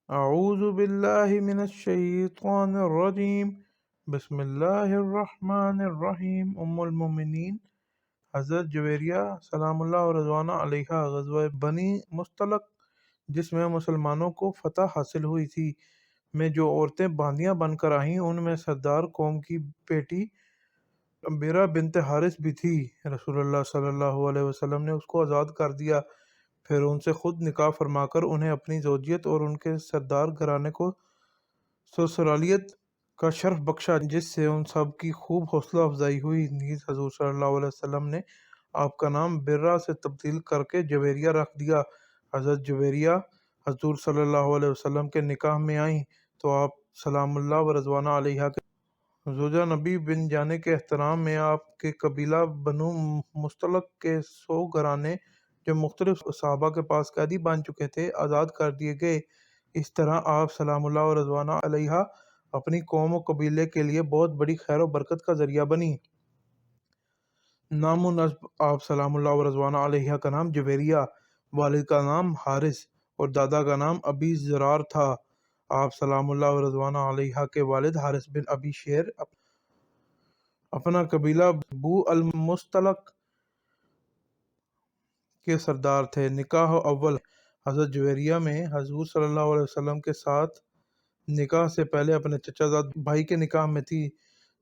اعوذ باللہ من الشیطان الرجیم، بسم اللہ الرحمن الرحیم۔ ام المومنین حضرت جویریہ سلام اللہ و رضوانہ علیہا غزوہ بنی مصطلق، جس میں مسلمانوں کو فتح حاصل ہوئی تھی، میں جو عورتیں باندیاں بن کر آئیں ان میں سردار قوم کی بیٹی بیرہ بنت حارث بھی تھی۔ رسول اللہ صلی اللہ علیہ وسلم نے اس کو آزاد کر دیا، پھر ان سے خود نکاح فرما کر انہیں اپنی زوجیت اور ان کے سردار گھرانے کو سسرالیت کا شرف بخشا، جس سے ان سب کی خوب حوصلہ افزائی ہوئی۔ نیز حضور صلی اللہ علیہ وسلم نے آپ کا نام برہ سے تبدیل کر کے جویریہ رکھ دیا۔ حضرت جویریہ حضور صلی اللہ علیہ وسلم کے نکاح میں آئیں تو آپ سلام اللہ و رضوانہ علیہا کے زوجہ نبی بن جانے کے احترام میں آپ کے قبیلہ بنو مصطلق کے 100 گھرانے جو مختلف صحابہ کے پاس قیدی بن چکے تھے آزاد کر دیے گئے۔ اس طرح آپ سلام اللہ و رضوانہ علیہا اپنی قوم و قبیلے کے لیے بہت بڑی خیر و برکت کا ذریعہ بنی۔ نام و نسب: آپ سلام اللہ و رضوانہ علیہا کا نام جویریہ، والد کا نام حارث اور دادا کا نام ابی زرار تھا۔ آپ سلام اللہ و رضوانہ علیہا کے والد حارث بن ابی شیر اپنا قبیلہ بو المصطلق کے سردار تھے۔ نکاح اول: حضرت جویریہ میں حضور صلی اللہ علیہ وسلم کے ساتھ نکاح سے پہلے اپنے چچا زاد بھائی کے نکاح میں تھی،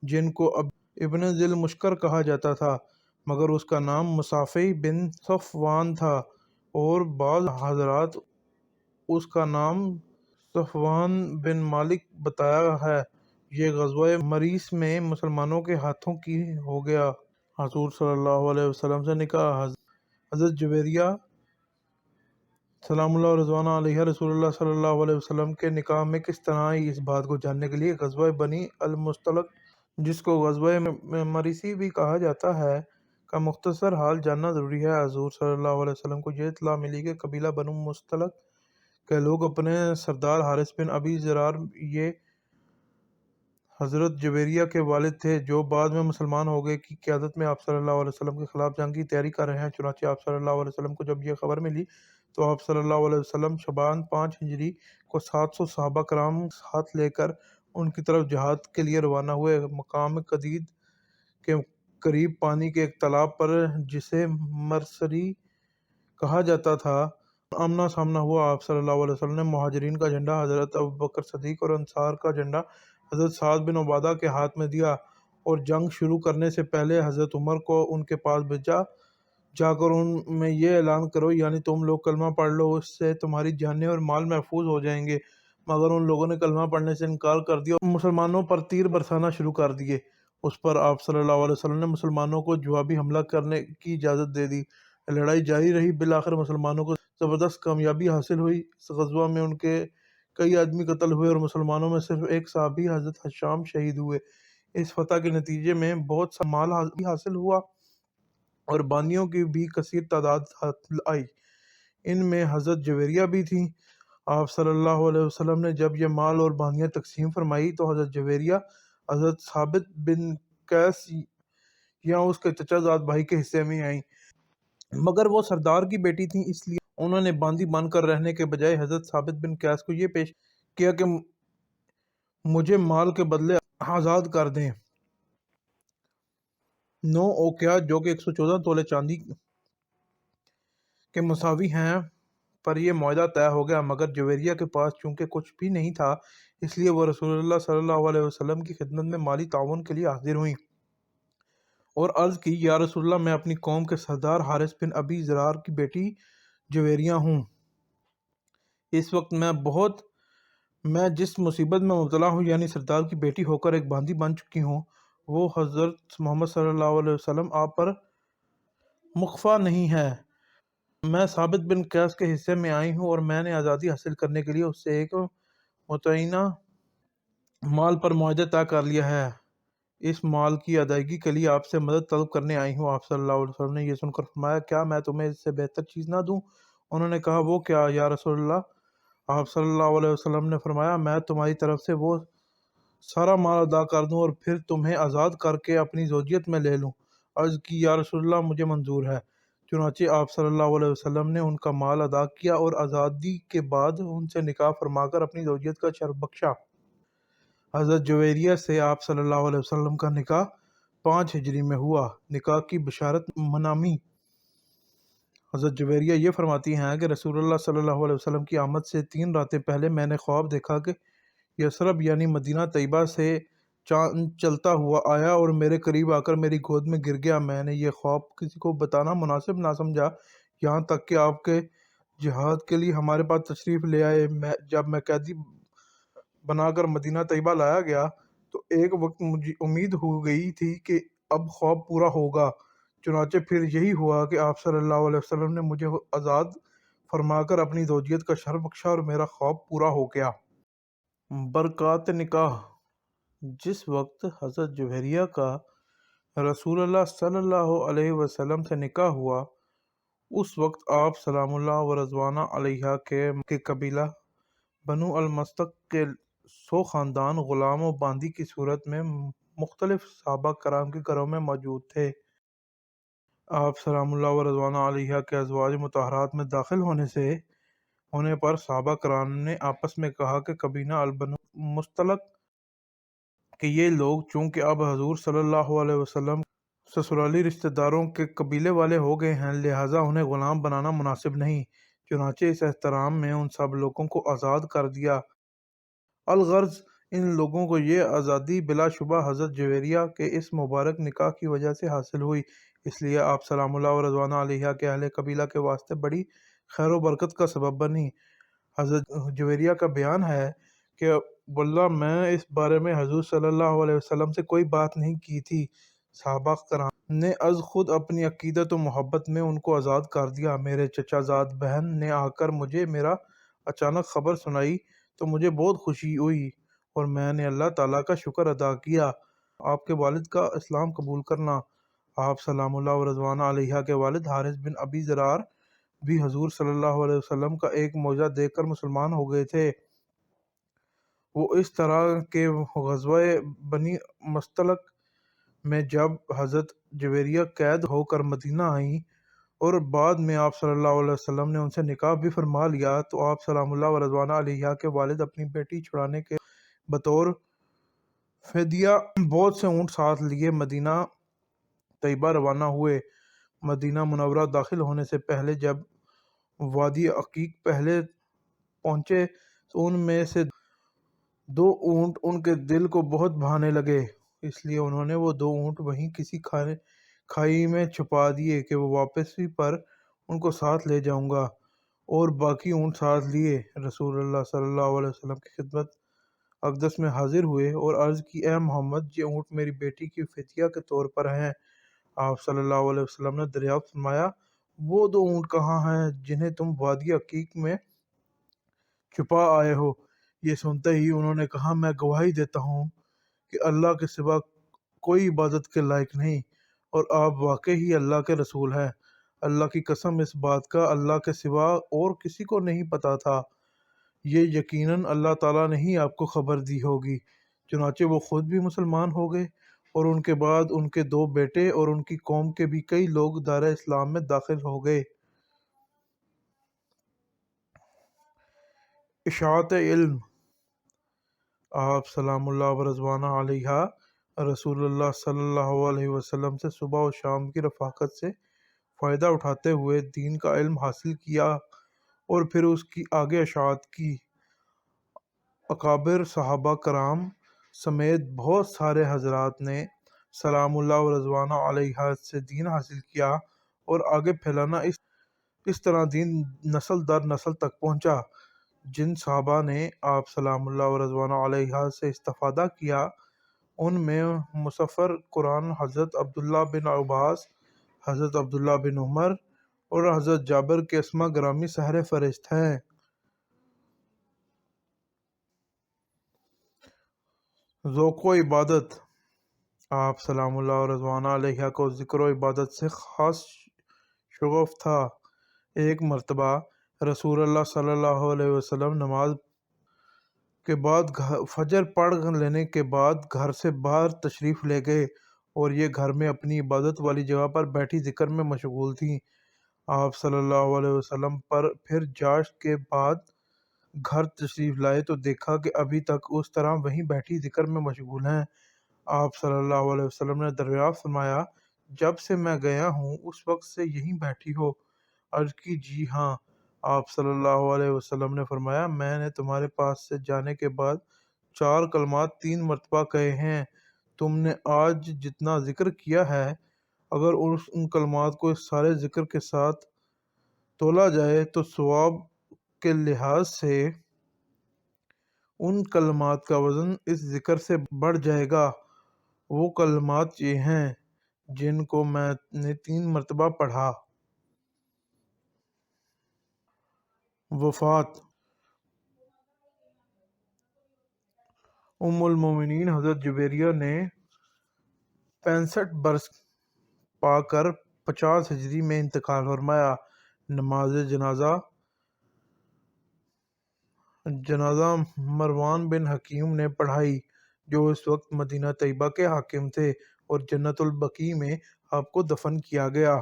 جن کو ابن ذی المشکر کہا جاتا تھا، مگر اس کا نام مصافی بن صفوان تھا، اور بعض حضرات اس کا نام صفوان بن مالک بتایا ہے۔ یہ غزوہ مریس میں مسلمانوں کے ہاتھوں کی ہو گیا۔ حضور صلی اللہ علیہ وسلم سے نکاح: حضرت جویریہ سلام اللہ و رضوانہ علیہا رسول اللہ صلی اللہ علیہ وسلم کے نکاح میں کس طرح آئی، اس بات کو جاننے کے لیے غزوہ بنی المصطلق، جس کو غزوہ مریسی بھی کہا جاتا ہے، کا مختصر حال جاننا ضروری ہے۔ حضور صلی اللہ علیہ وسلم کو یہ اطلاع ملی کہ قبیلہ بنو مصطلق کے لوگ اپنے سردار حارث بن ابی زرار، یہ حضرت جویریہ کے والد تھے، جو بعد میں مسلمان ہو گئے، کی قیادت میں آپ صلی اللہ علیہ وسلم کے خلاف جنگ کی تیاری کر رہے ہیں۔ چنانچہ آپ صلی اللہ علیہ وسلم کو جب یہ خبر ملی تو آپ صلی اللہ علیہ وسلم شعبان 5 ہجری کو 700 صحابہ کرام ساتھ لے کر ان کی طرف جہاد کے لیے روانہ ہوئے۔ مقام قدید کے قریب پانی کے ایک تالاب پر، جسے مرسری کہا جاتا تھا، آمنا سامنا ہوا۔ آپ صلی اللہ علیہ وسلم نے مہاجرین کا جھنڈا حضرت ابوبکر صدیق اور انصار کا جھنڈا حضرت سعد بن عبادہ کے ہاتھ میں دیا، اور جنگ شروع کرنے سے پہلے حضرت عمر کو ان کے پاس بھیجا، جا کر ان میں یہ اعلان کرو، یعنی تم لوگ کلمہ پڑھ لو، اس سے تمہاری جانیں اور مال محفوظ ہو جائیں گے۔ مگر ان لوگوں نے کلمہ پڑھنے سے انکار کر دیا اور مسلمانوں پر تیر برسانا شروع کر دیے۔ اس پر آپ صلی اللہ علیہ وسلم نے مسلمانوں کو جوابی حملہ کرنے کی اجازت دے دی۔ لڑائی جاری رہی، بالآخر مسلمانوں کو زبردست کامیابی حاصل ہوئی۔ اس غزوہ میں ان کے کئی آدمی قتل ہوئے اور مسلمانوں میں صرف ایک صحابی حضرت حشام شہید ہوئے۔ اس فتح کے نتیجے میں بہت سا مال بھی حاصل ہوا اور باندیوں کی بھی کثیر تعداد آئی، ان میں حضرت جویریہ بھی تھی۔ آپ صلی اللہ علیہ وسلم نے جب یہ مال اور باندیاں تقسیم فرمائی تو حضرت جویریہ حضرت ثابت بن قیس یا اس کے چچا زاد بھائی کے حصے میں آئیں، مگر وہ سردار کی بیٹی تھیں، اس لیے انہوں نے باندی بن کر رہنے کے بجائے حضرت ثابت بن قیس کو یہ پیش کیا کہ مجھے مال کے بدلے آزاد کر دیں۔ 9 اوقیہ جو کہ 114 تولے چاندی کے مساوی ہیں پر یہ معاہدہ طے ہو گیا، مگر جویریہ کے پاس چونکہ کچھ بھی نہیں تھا، اس لیے وہ رسول اللہ صلی اللہ علیہ وسلم کی خدمت میں مالی تعاون کے لیے حاضر ہوئیں اور عرض کی، یا رسول اللہ، میں اپنی قوم کے سردار حارث بن ابی زرار کی بیٹی جویریہ ہوں۔ اس وقت میں جس مصیبت میں مبتلا ہوں، یعنی سردار کی بیٹی ہو کر ایک باندی بن چکی ہوں، وہ حضرت محمد صلی اللہ علیہ وسلم آپ پر مخفی نہیں ہے۔ میں ثابت بن قیس کے حصے میں آئی ہوں اور میں نے آزادی حاصل کرنے کے لیے اس سے ایک متعینہ مال پر معاہدہ طے کر لیا ہے۔ اس مال کی ادائیگی کے لیے آپ سے مدد طلب کرنے آئی ہوں۔ آپ صلی اللہ علیہ وسلم نے یہ سن کر فرمایا، کیا میں تمہیں اس سے بہتر چیز نہ دوں؟ انہوں نے کہا، وہ کیا یا رسول اللہ؟ آپ صلی اللہ علیہ وسلم نے فرمایا، میں تمہاری طرف سے وہ سارا مال ادا کر دوں اور پھر تمہیں آزاد کر کے اپنی زوجیت میں لے لوں۔ عرض کی، یا رسول اللہ، مجھے منظور ہے۔ چنانچہ آپ صلی اللہ علیہ وسلم نے ان کا مال ادا کیا اور آزادی کے بعد ان سے نکاح فرما کر اپنی زوجیت کا شرف بخشا۔ حضرت جویریہ سے آپ صلی اللہ علیہ وسلم کا نکاح 5 ہجری میں ہوا۔ نکاح کی بشارت منامی۔ حضرت جویریہ یہ فرماتی ہیں کہ رسول اللہ صلی اللہ علیہ وسلم کی آمد سے 3 راتیں پہلے میں نے خواب دیکھا کہ یثرب یعنی مدینہ طیبہ سے چاند چلتا ہوا آیا اور میرے قریب آ کر میری گود میں گر گیا۔ میں نے یہ خواب کسی کو بتانا مناسب نہ سمجھا، یہاں تک کہ آپ کے جہاد کے لیے ہمارے پاس تشریف لے آئے۔ جب میں قیدی بنا کر مدینہ طیبہ لایا گیا تو ایک وقت مجھے امید ہو گئی تھی کہ اب خواب پورا ہوگا، چنانچہ پھر یہی ہوا کہ آپ صلی اللہ علیہ وسلم نے مجھے آزاد فرما کر اپنی زوجیت کا شرف بخشا اور میرا خواب پورا ہو گیا۔ برکات نکاح۔ جس وقت حضرت جویریہ کا رسول اللہ صلی اللہ علیہ وسلم سے نکاح ہوا، اس وقت آپ سلام اللہ و رضوانہ علیہ کے قبیلہ بنو المستق کے 100 خاندان غلام و باندی کی صورت میں مختلف صحابہ کرام کے گھروں میں موجود تھے۔ آپ سلام اللہ و رضوانہ علیہ کے ازواج مطہرات میں داخل ہونے پر صحابہ کرام نے آپس میں کہا کہ قبیلہ بنو مستلق کہ یہ لوگ چونکہ اب حضور صلی اللہ علیہ وسلم سسرالی رشتہ داروں کے قبیلے والے ہو گئے ہیں، لہٰذا انہیں غلام بنانا مناسب نہیں۔ چنانچہ اس احترام میں ان سب لوگوں کو آزاد کر دیا۔ الغرض ان لوگوں کو یہ آزادی بلا شبہ حضرت جویریہ کے اس مبارک نکاح کی وجہ سے حاصل ہوئی، اس لیے آپ سلام اللہ و رضوانہ علیہ کے اہل قبیلہ کے واسطے بڑی خیر و برکت کا سبب بنی۔ حضرت جویریہ کا بیان ہے کہ واللہ میں اس بارے میں حضور صلی اللہ علیہ وسلم سے کوئی بات نہیں کی تھی۔ صحابہ کرام نے از خود اپنی عقیدت و محبت میں ان کو آزاد کر دیا۔ میرے چچا زاد بہن نے آ کر مجھے میرا اچانک خبر سنائی تو مجھے بہت خوشی ہوئی اور میں نے اللہ تعالیٰ کا شکر ادا کیا۔ آپ کے والد کا اسلام قبول کرنا۔ آپ سلام اللہ و رضوانہ علیہ کے والد حارث بن ابی ذرار بھی حضور صلی اللہ علیہ وسلم کا ایک معجزہ دیکھ کر مسلمان ہو گئے تھے۔ وہ اس طرح کہ غزوہ بنی مستلق میں جب حضرت جویریہ قید ہو کر مدینہ آئیں اور بعد میں آپ صلی اللہ علیہ وسلم نے ان سے نکاح بھی فرما لیا تو آپ سلام اللہ و رضوانہ علیہ کے والد اپنی بیٹی چھڑانے کے بطور فدیہ بہت سے اونٹ ساتھ لیے مدینہ طیبہ روانہ ہوئے۔ مدینہ منورہ داخل ہونے سے پہلے جب وادی عقیق پہلے پہنچے تو ان میں سے 2 اونٹ ان کے دل کو بہت بھانے لگے، اس لیے انہوں نے وہ 2 اونٹ وہیں کسی کھائی میں چھپا دیے کہ وہ واپسی پر ان کو ساتھ لے جاؤں گا، اور باقی اونٹ ساتھ لیے۔ رسول اللہ صلی اللہ علیہ وسلم کی خدمت اقدس میں حاضر ہوئے اور عرض کی اے محمد، یہ اونٹ میری بیٹی کی فدیہ کے طور پر ہیں۔ آپ صلی اللہ علیہ وسلم نے دریافت فرمایا وہ 2 اونٹ کہاں ہیں جنہیں تم وادی عقیق میں چھپا آئے ہو؟ یہ سنتے ہی انہوں نے کہا میں گواہی دیتا ہوں کہ اللہ کے سوا کوئی عبادت کے لائق نہیں اور آپ واقعی ہی اللہ کے رسول ہیں۔ اللہ کی قسم اس بات کا اللہ کے سوا اور کسی کو نہیں پتہ تھا، یہ یقیناً اللہ تعالیٰ نے ہی آپ کو خبر دی ہوگی۔ چنانچہ وہ خود بھی مسلمان ہو گئے اور ان کے بعد ان کے 2 بیٹے اور ان کی قوم کے بھی کئی لوگ دار اسلام میں داخل ہو گئے۔ اشاعت علم۔ آپ سلام اللہ و رضوانہ علیہ رسول اللہ صلی اللہ علیہ وسلم سے صبح و شام کی رفاقت سے فائدہ اٹھاتے ہوئے دین کا علم حاصل کیا اور پھر اس کی آگے اشاعت کی۔ اکابر صحابہ کرام سمیت بہت سارے حضرات نے سلام اللہ و رضوانہ علیہ سے دین حاصل کیا اور آگے پھیلانا اس طرح دین نسل در نسل تک پہنچا۔ جن صحابہ نے آپ سلام اللہ و رضوانہ علیہ سے استفادہ کیا ان میں مصفر قرآن حضرت عبداللہ بن عباس، حضرت عبداللہ بن عمر اور حضرت جابر کے اسما گرامی سحر فہرست ہیں۔ ذوق و عبادت۔ آپ سلام اللہ و رضوانہ علیہ کو ذکر و عبادت سے خاص شغف تھا۔ ایک مرتبہ رسول اللہ صلی اللہ علیہ وسلم نماز کے بعد فجر پڑھ لینے کے بعد گھر سے باہر تشریف لے گئے اور یہ گھر میں اپنی عبادت والی جگہ پر بیٹھی ذکر میں مشغول تھیں۔ آپ صلی اللہ علیہ وسلم پر پھر جاشت کے بعد گھر تشریف لائے تو دیکھا کہ ابھی تک اس طرح وہیں بیٹھی ذکر میں مشغول ہیں۔ آپ صلی اللہ علیہ وسلم نے دریافت فرمایا، جب سے میں گیا ہوں اس وقت سے یہیں بیٹھی ہو؟ عرض کی، جی ہاں۔ آپ صلی اللہ علیہ وسلم نے فرمایا، میں نے تمہارے پاس سے جانے کے بعد 4 کلمات 3 مرتبہ کہے ہیں۔ تم نے آج جتنا ذکر کیا ہے، اگر ان کلمات کو اس سارے ذکر کے ساتھ تولا جائے تو ثواب کے لحاظ سے ان کلمات کا وزن اس ذکر سے بڑھ جائے گا۔ وہ کلمات یہ ہیں جن کو میں نے 3 مرتبہ پڑھا: وفات، ام المومنین حضرت جویریہ نے 65 برس پا کر 50 ہجری میں انتقال فرمایا۔ نماز جنازہ مروان بن حکیم نے پڑھائی، جو اس وقت مدینہ طیبہ کے حاکم تھے، اور جنت البقیع میں آپ کو دفن کیا گیا۔